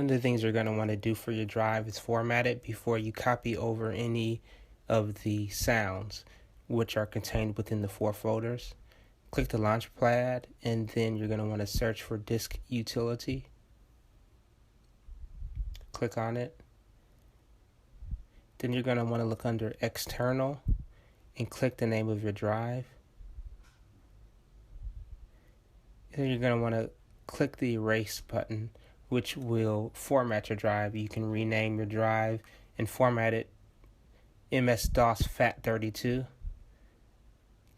of the things you're going to want to do for your drive is format it before you copy over any of the sounds which are contained within the 4 folders. Click the Launchpad, and then you're going to want to search for Disk Utility. Click on it. Then you're going to want to look under External and click the name of your drive. Then you're going to want to click the Erase button, which will format your drive. You can rename your drive and format it MS-DOS FAT32,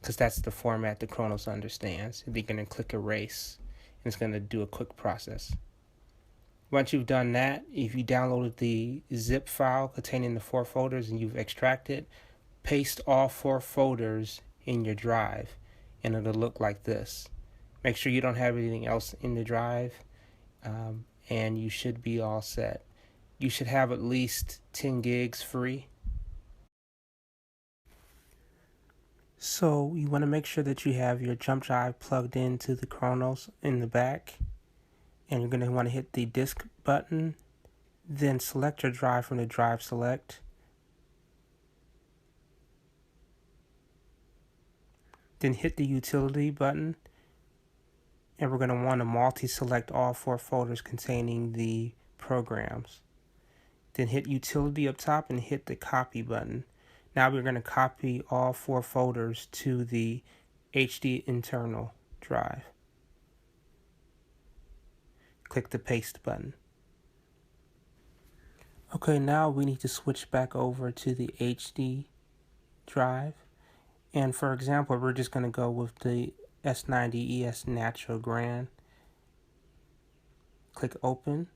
because that's the format the Kronos understands. And you're going to click Erase, and it's going to do a quick process. Once you've done that, if you downloaded the zip file containing the 4 folders and you've extracted, paste all 4 folders in your drive, and it'll look like this. Make sure you don't have anything else in the drive, and you should be all set. You should have at least 10 gigs free. So you want to make sure that you have your jump drive plugged into the Kronos in the back, and you're going to want to hit the disk button, then select your drive from the drive select. Then hit the utility button, and we're going to want to multi-select all 4 folders containing the programs. Then hit utility up top and hit the copy button. Now we're going to copy all 4 folders to the HD internal drive. Click the paste button. Okay, now we need to switch back over to the HD drive. And for example, we're just going to go with the S90ES Natural Grand. Click Open.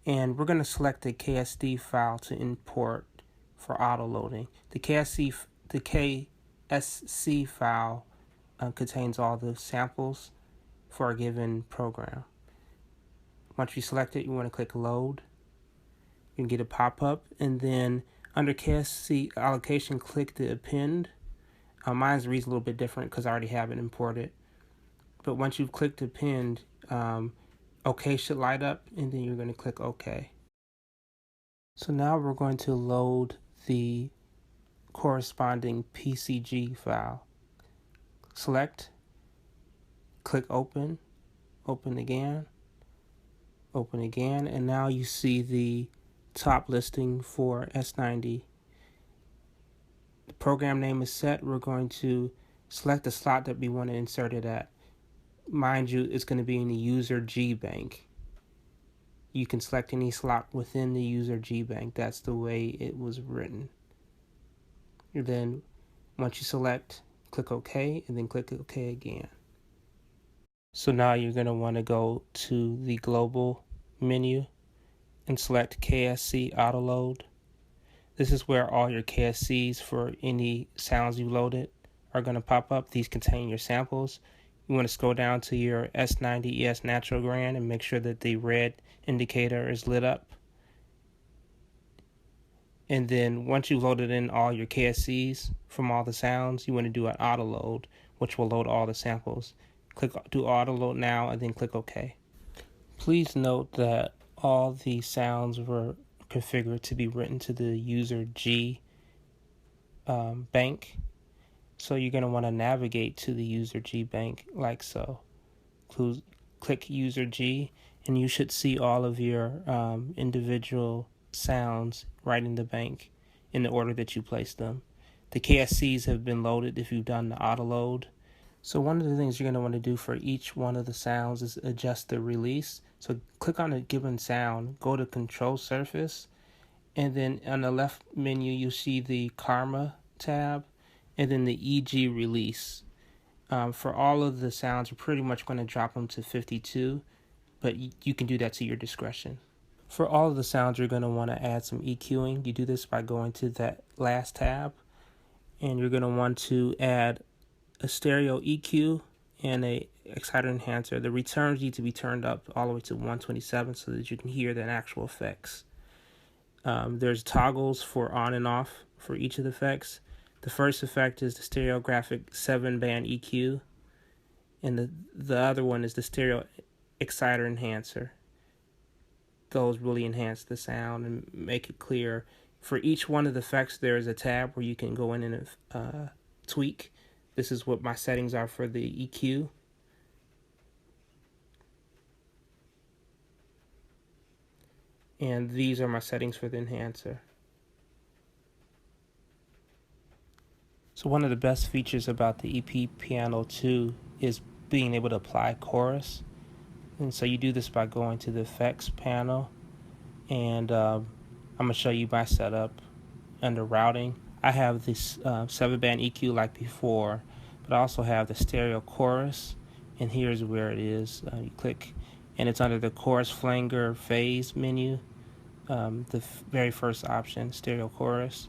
And we're going to select the KSD file to import for auto-loading. The KSC file contains all the samples for a given program. Once you select it, you want to click Load. You can get a pop-up, and then under KSC allocation, click the append. Mine reads a little bit different because I already have it imported. But once you've clicked append, OK should light up, and then you're going to click OK. So now we're going to load the corresponding PCG file. Select, click Open, Open again, and now you see the top listing for S90. The program name is set. We're going to select the slot that we want to insert it at. Mind you, it's going to be in the user G bank. You can select any slot within the user G bank. That's the way it was written. And then once you select, click OK, and then click OK again. So now you're going to want to go to the global menu and select KSC AUTOLOAD. This is where all your KSCs for any sounds you loaded are going to pop up. These contain your samples. You want to scroll down to your S90ES Natural Grand and make sure that the red indicator is lit up. And then once you've loaded in all your KSCs from all the sounds, you want to do an auto load, which will load all the samples. Click do auto load now, and then click OK. Please note that all the sounds were configured to be written to the user G bank. So you're going to want to navigate to the user G bank like so. Click user G, and you should see all of your individual sounds right in the bank in the order that you placed them. The KSCs have been loaded if you've done the auto load. So one of the things you're going to want to do for each one of the sounds is adjust the release. So click on a given sound, go to Control Surface, and then on the left menu you see the Karma tab, and then the EG release. For all of the sounds, we're pretty much going to drop them to 52, but you can do that to your discretion. For all of the sounds, you're going to want to add some EQ'ing. You do this by going to that last tab, and you're going to want to add a stereo EQ and a exciter enhancer. The returns need to be turned up all the way to 127 so that you can hear the actual effects. There's toggles for on and off for each of the effects. The first effect is the stereographic 7-band EQ, and the other one is the stereo exciter enhancer. those really enhance the sound and make it clear. For each one of the effects, there is a tab where you can go in and tweak. This is what my settings are for the EQ. And these are my settings for the enhancer. So one of the best features about the EP Piano 2 is being able to apply chorus. And so you do this by going to the effects panel, and I'm going to show you my setup under routing. I have this 7-band EQ like before, but I also have the stereo chorus, and here's where it is. You click, and it's under the chorus flanger phase menu, the very first option, stereo chorus.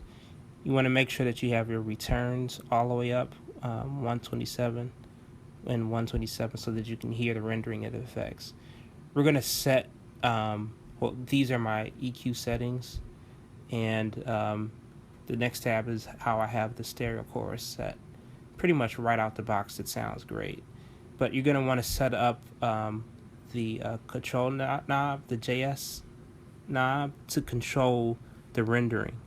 You want to make sure that you have your returns all the way up, 127 and 127, so that you can hear the rendering of the effects. We're going to set, well, these are my EQ settings, and the next tab is how I have the stereo chorus set. Pretty much right out the box, it sounds great. But you're going to want to set up the control knob, the JS knob, to control the rendering.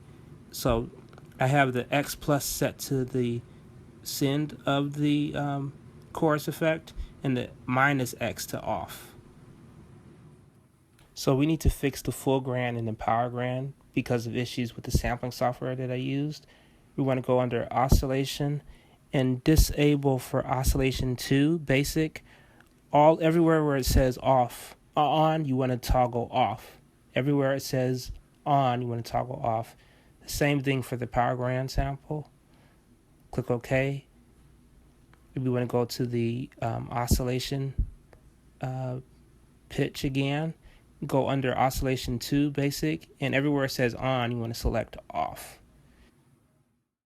So I have the X plus set to the send of the chorus effect, and the minus X to off. So we need to fix the FullGrand and the PowerGrand because of issues with the sampling software that I used. We want to go under oscillation and disable for oscillation 2 basic. Everywhere where it says off, on, you want to toggle off. Everywhere it says on, you want to toggle off. The same thing for the PowerGrand sample. Click OK. We want to go to the oscillation pitch again. Go under oscillation 2 basic, and everywhere it says on, you want to select off.